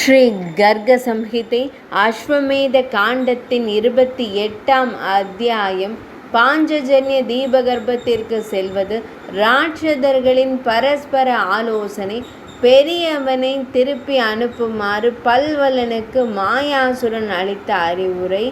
ஸ்ரீ கர்க சம்ஹிதை அஸ்வமேத காண்டத்தின் 28ஆம் அத்தியாயம். பாஞ்சஜன்ய தீபகற்பத்திற்கு செல்வது. ராட்சதர்களின் பரஸ்பர ஆலோசனை. பெரியவனை திருப்பி அனுப்புமாறு பல்வலனுக்கு மாயாசுரன் அளித்த அறிவுரை.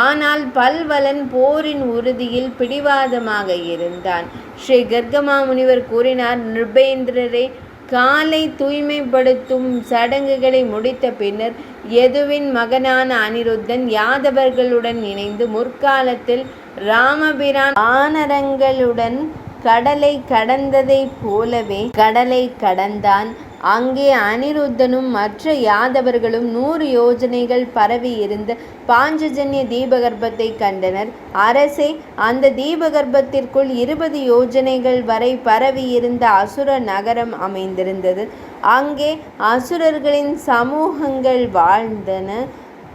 ஆனால் பல்வலன் போரின் உறுதியில் பிடிவாதமாக இருந்தான். ஸ்ரீ கர்கமாமுனிவர் கூறினார், நிருபேந்திரரே, காலை தூய்மைப்படுத்தும் சடங்குகளை முடித்த பின்னர் யதுவின் மகனான அனிருத்தன் யாதவர்களுடன் இணைந்து முற்காலத்தில் ராமபிரான் வானரங்களுடன் கடலை கடந்ததைப் போலவே கடலை கடந்தான். அங்கே அனிருத்தனும் மற்ற யாதவர்களும் 100 யோஜனைகள் பரவி இருந்த பாஞ்சஜன்ய தீபகற்பத்தை கண்டனர். அரசே, அந்த தீபகற்பத்திற்குள் 20 யோஜனைகள் வரை பரவி இருந்த அசுர நகரம் அமைந்திருந்தது. அங்கே அசுரர்களின் சமூகங்கள் வாழ்ந்தன.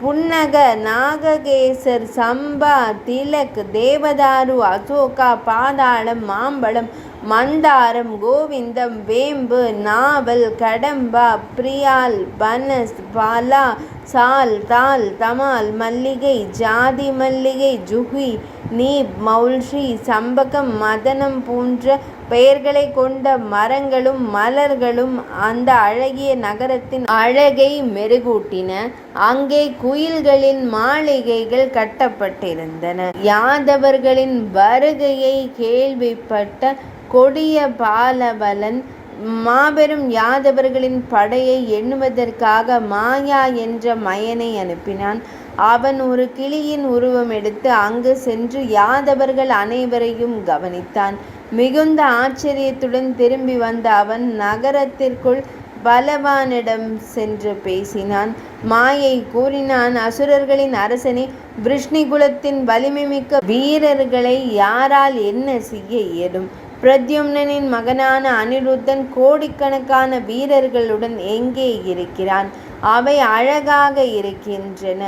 புன்னக, நாககேசர், சம்பா, திலக், தேவதாரு, அசோகா, பாதாளம், மாம்பழம், மந்தாரம், கோவிந்தம், வேம்பு, நாவல், கடம்பா, பிரியால், பனஸ், பாலா, சால், தால், தமால், மல்லிகை, ஜாதி மல்லிகை, ஜுஹி, நீப், மௌல்ஷி, சம்பகம், மதனம் போன்ற பெயர்களை கொண்ட மரங்களும் மலர்களும் அந்த அழகிய நகரத்தின் அழகை மெருகூட்டின. அங்கே குயில்களின் மாளிகைகள் கட்டப்பட்டிருந்தன. யாதவர்களின் வருகையை கேள்விப்பட்ட கொடிய பாலவலன் மாபெரும் யாதவர்களின் படையை எண்ணுவதற்காக மாயா என்ற மயனை அனுப்பினான். அவன் ஒரு கிளியின் உருவம் எடுத்து அங்கு சென்று யாதவர்கள் அனைவரையும் கவனித்தான். மிகுந்த ஆச்சரியத்துடன் திரும்பி வந்த அவன் நகரத்திற்குள் பலவானிடம் சென்று பேசினான். மாயை கூறினான், அசுரர்களின் அரசனே, விருஷ்ணிகுலத்தின் வலிமை மிக்க வீரர்களை யாரால் என்ன செய்ய இயலும்? பிரத்யும்னனின் மகனான அனிருத்தன் கோடிக்கணக்கான வீரர்களுடன் எங்கே இருக்கிறான்? அவை அழகாக இருக்கின்றன.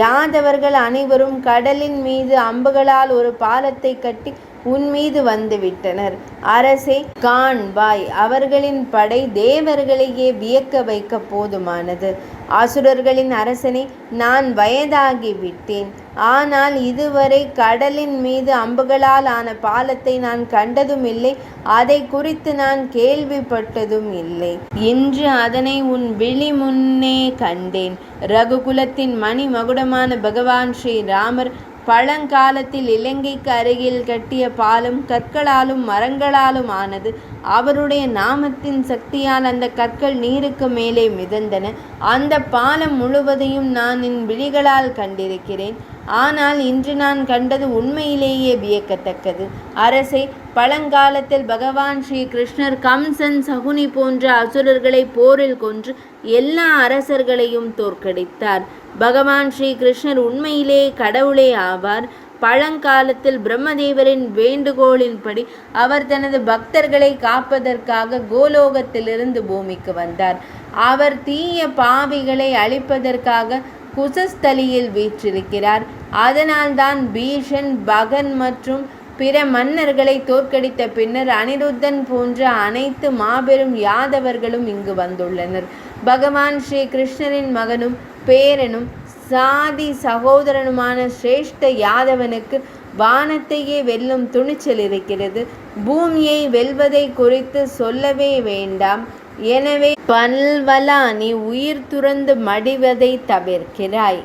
யாதவர்கள் அனைவரும் கடலின் மீது அம்புகளால் ஒரு பாலத்தை கட்டி உன் மீது வந்துவிட்டனர். அரசே, காண்பாய், அவர்களின் படை தேவர்களையே வியக்க வைக்க போதுமானது. அசுரர்களின் அரசனே, நான் வயதாகிவிட்டேன். ஆனால் இதுவரை கடலின் மீது அம்புகளால் ஆன பாலத்தை நான் கண்டதும் இல்லை, அதை குறித்து நான் கேள்விப்பட்டதும் இல்லை. இன்று அதனை உன் விழி முன்னே கண்டேன். ரகுகுலத்தின் மணி மகுடமான பகவான் ஸ்ரீ ராமர் பழங்காலத்தில் இலங்கைக்கு அருகில் கட்டிய பாலம் கற்களாலும் மரங்களாலும் ஆனது. அவருடைய நாமத்தின் சக்தியால் அந்த கற்கள் நீருக்கு மேலே மிதந்தன. அந்த பாலம் முழுவதையும் நான் என் விழிகளால் கண்டிருக்கிறேன். ஆனால் இன்று நான் கண்டது உண்மையிலேயே வியக்கத்தக்கது. அரசே, பழங்காலத்தில் பகவான் ஸ்ரீ கிருஷ்ணர் கம்சன், சகுனி போன்ற அசுரர்களை போரில் கொன்று எல்லா அரசர்களையும் தோற்கடித்தார். பகவான் ஸ்ரீ கிருஷ்ணர் உண்மையிலே கடவுளே ஆவார். பழங்காலத்தில் பிரம்மதேவரின் வேண்டுகோளின்படி அவர் தனது பக்தர்களை காப்பதற்காக கோலோகத்திலிருந்து பூமிக்கு வந்தார். அவர் தீய பாவிகளை அழிப்பதற்காக குசஸ்தலியில் வீற்றிருக்கிறார். அதனால்தான் பீஷன், பகன் மற்றும் பிற மன்னர்களை தோற்கடித்த பின்னர் அனிருத்தன் போன்ற அனைத்து மாபெரும் யாதவர்களும் இங்கு வந்துள்ளனர். பகவான் ஸ்ரீ கிருஷ்ணரின் மகனும் பேரனும் சாதி சகோதரனுமான சிரேஷ்ட யாதவனுக்கு வானத்தையே வெல்லும் துணிச்சல் இருக்கிறது. பூமியை வெல்வதை குறித்து சொல்லவே வேண்டாம். எனவே பல்வலா, நீ உயிர் துறந்து மடிவதை தவிர்க்கிறாய்.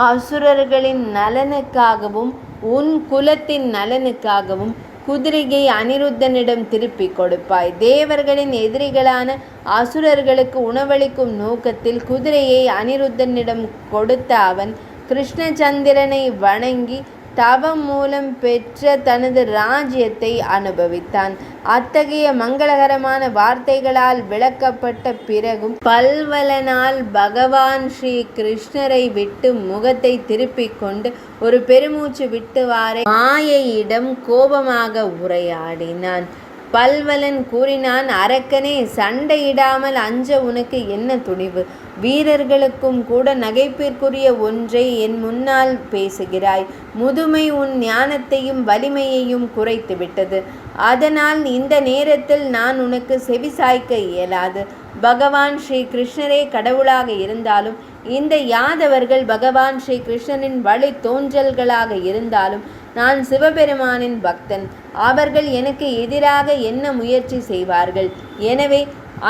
அசுரர்களின் நலனுக்காகவும் உன் குலத்தின் நலனுக்காகவும் குதிரையை அனிருத்தனிடம் திருப்பி கொடுப்பாய். தேவர்களின் எதிரிகளான அசுரர்களுக்கு உணவளிக்கும் நோக்கத்தில் குதிரையை அனிருத்தனிடம் கொடுத்த அவன் கிருஷ்ணச்சந்திரனை வணங்கி தவம் மூலம் பெற்ற தனது ராஜ்யத்தை அனுபவித்தான். அத்தகைய மங்களகரமான வார்த்தைகளால் விளக்கப்பட்ட பிறகும் பல்வலனால் பகவான் ஸ்ரீ கிருஷ்ணரை விட்டு முகத்தை திருப்பிக் கொண்டு ஒரு பெருமூச்சு விட்டுவாரை மாயையிடம் கோபமாக உரையாடினான். பல்வலன் கூறினான், அரக்கனே, சண்டையிடாமல் அஞ்ச உனக்கு என்ன துணிவு? வீரர்களுக்கும் கூட நகைப்பிற்குரிய ஒன்றை என் முன்னால் பேசுகிறாய். முதுமை உன் ஞானத்தையும் வலிமையையும் குறைத்து விட்டது. அதனால் இந்த நேரத்தில் நான் உனக்கு செவிசாய்க்க இயலாது. பகவான் ஸ்ரீ கிருஷ்ணரே கடவுளாக இருந்தாலும், இந்த யாதவர்கள் பகவான் ஸ்ரீ கிருஷ்ணரின் வழி தோன்றல்களாக இருந்தாலும், நான் சிவபெருமானின் பக்தன். அவர்கள் எனக்கு எதிராக என்ன முயற்சி செய்வார்கள்? எனவே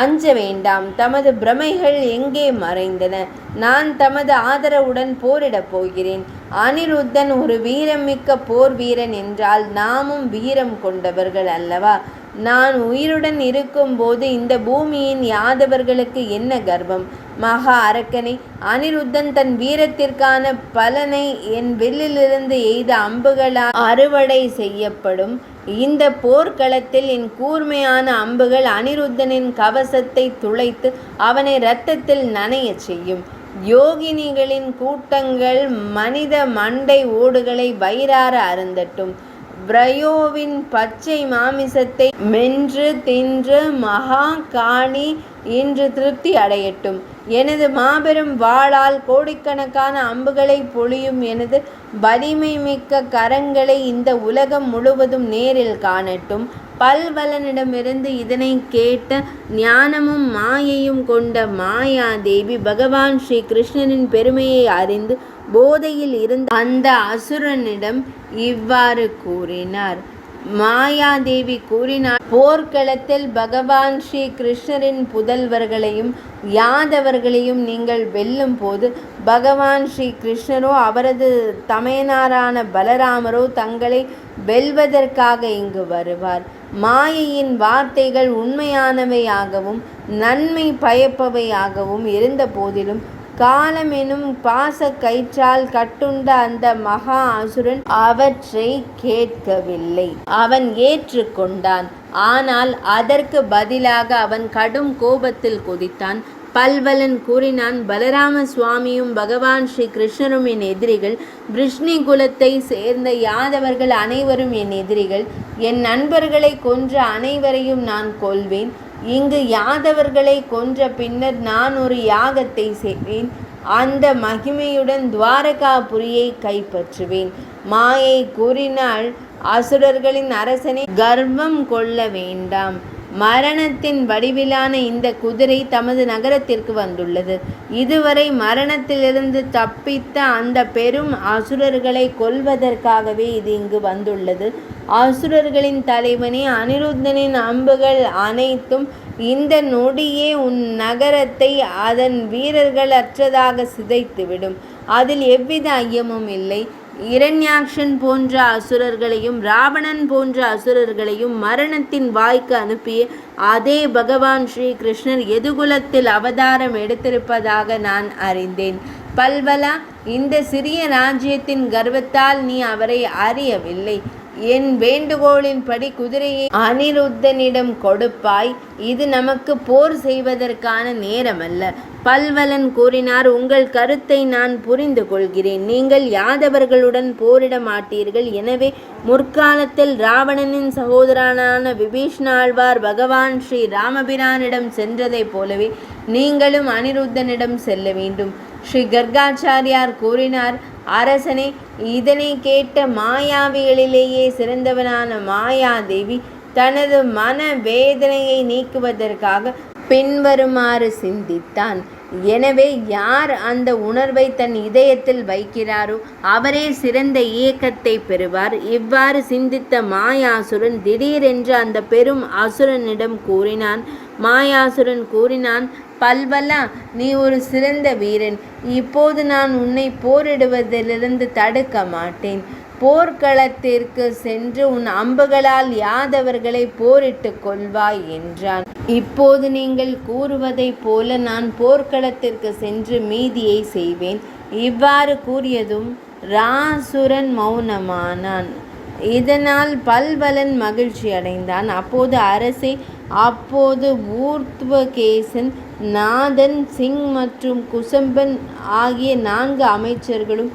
அஞ்ச வேண்டாம். தமது பிரமைகள் எங்கே மறைந்தன? நான் தமது ஆதரவுடன் போரிடப் போகிறேன். அனிருத்தன் ஒரு வீரமிக்க போர் வீரன் என்றால் நாமும் வீரம் கொண்டவர்கள் அல்லவா? நான் உயிருடன் இருக்கும்போது இந்த பூமியின் யாதவர்களுக்கு என்ன கர்வம்? மகா அரக்கனே, அனிருத்தன் தன் வீரத்திற்கான பலனை என் வில்லிலிருந்து எய்த அம்புகளால் அறுவடை செய்யப்படும். இந்த போர்க்களத்தில் என் கூர்மையான அம்புகள் அனிருத்தனின் கவசத்தை துளைத்து அவனை இரத்தத்தில் நனையச் செய்யும். யோகினிகளின் கூட்டங்கள் மனித மண்டை ஓடுகளை வயிறார அருந்தட்டும். பிரயோவின் பச்சை மாமிசத்தை மென்று தின்று மகா காளி இன்று திருப்தி அடையட்டும். எனது மாபெரும் வாளால் கோடிக்கணக்கான அம்புகளை பொழியும் எனது வலிமை மிக்க கரங்களை இந்த உலகம் முழுவதும் நேரில் காணட்டும். பல்வலனிடமிருந்து இதனை கேட்ட ஞானமும் மாயையும் கொண்ட மாயாதேவி பகவான் ஸ்ரீ கிருஷ்ணனின் பெருமையை அறிந்து போதையில் இருந்த அந்த அசுரனிடம் இவ்வாறு கூறினார். மாயாதேவி கூறினார், போர்க்களத்தில் பகவான் ஸ்ரீ கிருஷ்ணரின் புதல்வர்களையும் யாதவர்களையும் நீங்கள் வெல்லும் போது பகவான் ஸ்ரீ கிருஷ்ணரோ அவரது தமையனாரான பலராமரோ தங்களை வெல்வதற்காக இங்கு வருவார். மாயையின் வார்த்தைகள் உண்மையானவையாகவும் நன்மை பயப்பவையாகவும் இருந்த போதிலும் காலம் எனும் பாச கயிற்றால் கட்டுண்ட அந்த மகா அசுரன் அவற்றை கேட்கவில்லை. அவன் ஏற்றுக்கொண்டான். ஆனால் அதற்கு பதிலாக அவன் கடும் கோபத்தில் கொதித்தான். பல்வலன் கூறினான், பலராம சுவாமியும் பகவான் ஸ்ரீ கிருஷ்ணரும் என் எதிரிகள். விஷ்ணு குலத்தை சேர்ந்த யாதவர்கள் அனைவரும் என் எதிரிகள். என் நண்பர்களை கொன்ற அனைவரையும் நான் கொல்வேன். இங்கு யாதவர்களை கொன்ற பின்னர் நான் ஒரு யாகத்தை செய்வேன். அந்த மகிமையுடன் துவாரகாபுரியை கைப்பற்றுவேன். மாயை கூறினாள், அசுரர்களின் அரசனை கர்வம் கொள்ள வேண்டாம். மரணத்தின் வடிவிலான இந்த குதிரை தமது நகரத்திற்கு வந்துள்ளது. இதுவரை மரணத்திலிருந்து தப்பித்த அந்த பெரும் அசுரர்களை கொல்வதற்காகவே இது இங்கு வந்துள்ளது. அசுரர்களின் தலைவனே, அனிருத்தனின் அம்புகள் அனைத்தும் இந்த நொடியே உன் நகரத்தை அதன் வீரர்கள் அற்றதாக சிதைத்துவிடும். அதில் எவ்வித ஐயமும் இல்லை. இரண்யாக்ஷன் போன்ற அசுரர்களையும் ராவணன் போன்ற அசுரர்களையும் மரணத்தின் வாய்க்கு அனுப்பிய அதே பகவான் ஸ்ரீ கிருஷ்ணர் எதுகுலத்தில் அவதாரம் எடுத்திருப்பதாக நான் அறிந்தேன். பல்வலா, இந்த சிறிய ராஜ்யத்தின் கர்வத்தால் நீ அவரை அறியவில்லை. என் வேண்டுகோளின்படி குதிரையை அனிருத்தனிடம் கொடுப்பாய். இது நமக்கு போர் செய்வதற்கான நேரமல்ல. பல்வலன் கூறினார், உங்கள் கருத்தை நான் புரிந்து கொள்கிறேன். நீங்கள் யாதவர்களுடன் போரிட மாட்டீர்கள். எனவே முற்காலத்தில் ராவணனின் சகோதரனான விபீஷ்ணாழ்வார் பகவான் ஸ்ரீ ராமபிரானிடம் சென்றதைப் போலவே நீங்களும் அனிருத்தனிடம் செல்ல வேண்டும். ஸ்ரீ கர்காச்சாரியார் கூறினார், அரசனே, இதனை கேட்ட மாயாவிகளிலேயே சிறந்தவனான மாயாதேவி தனது மன வேதனையை நீக்குவதற்காக பின்வருமாறு சிந்தித்தான். எனவே யார் அந்த உணர்வை தன் இதயத்தில் வைக்கிறாரோ அவரே சிறந்த இயக்கத்தை பெறுவார். இவ்வாறு சிந்தித்த மாயாசுரன் திடீரென்று அந்த பெரும் அசுரனிடம் கூறினான். மாயாசுரன் கூறினான், பல்வலா, நீ ஒரு சிறந்த வீரன். இப்போது நான் உன்னை போரிடுவதிலிருந்து தடுக்க மாட்டேன். போர்க்களத்திற்கு சென்று உன் அம்புகளால் யாதவர்களை போரிட்டு கொள்வாய் என்றான். இப்போது நீங்கள் கூறுவதைப் போல நான் போர்க்களத்திற்கு சென்று மீதியை செய்வேன். இவ்வாறு கூறியதும் ராசுரன் மௌனமானான். இதனால் பல்வலன் மகிழ்ச்சி அடைந்தான். அப்போது அரசே, அப்போது ஊர்த்வகேசன், நாதன், சிங் மற்றும் குசம்பன் ஆகிய 4 அமைச்சர்களும்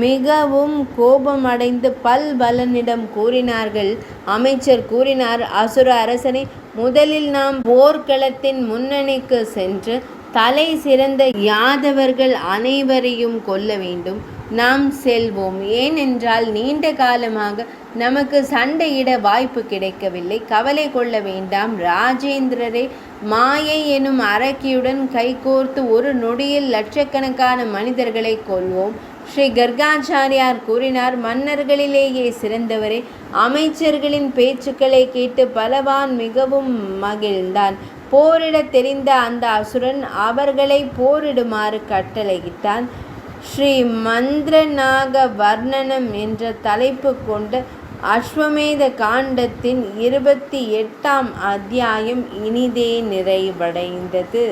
மிகவும் கோபமடைந்து பல்வலனிடம் கூறினார்கள். அமைச்சர் கூறினார், அசுர அரசனே, முதலில் நாம் போர்க்களத்தின் முன்னணிக்கு சென்று தலை சிறந்த யாதவர்கள் அனைவரையும் கொல்ல வேண்டும். நாம் செல்வோம். ஏனென்றால் நீண்ட காலமாக நமக்கு சண்டையிட வாய்ப்பு கிடைக்கவில்லை. கவலை கொள்ள வேண்டாம் ராஜேந்திரரே. மாயை எனும் அரக்கியுடன் கைகோர்த்து ஒரு நொடியில் லட்சக்கணக்கான மனிதர்களை கொல்வோம். ஸ்ரீ கர்காச்சாரியார் கூறினார். மன்னர்களிலேயே சிறந்தவரே. அமைச்சர்களின் பேச்சுக்களை கேட்டு பலவான் மிகவும் மகிழ்ந்தான். போரிட தெரிந்த அந்த அசுரன் அவர்களை போரிடுமாறு கட்டளையிட்டான். ஸ்ரீ மந்திரநாக வர்ணனம் என்ற தலைப்பு கொண்ட அஸ்வமேத காண்டத்தின் 28ஆம் அத்தியாயம் இனிதே நிறைவடைந்தது.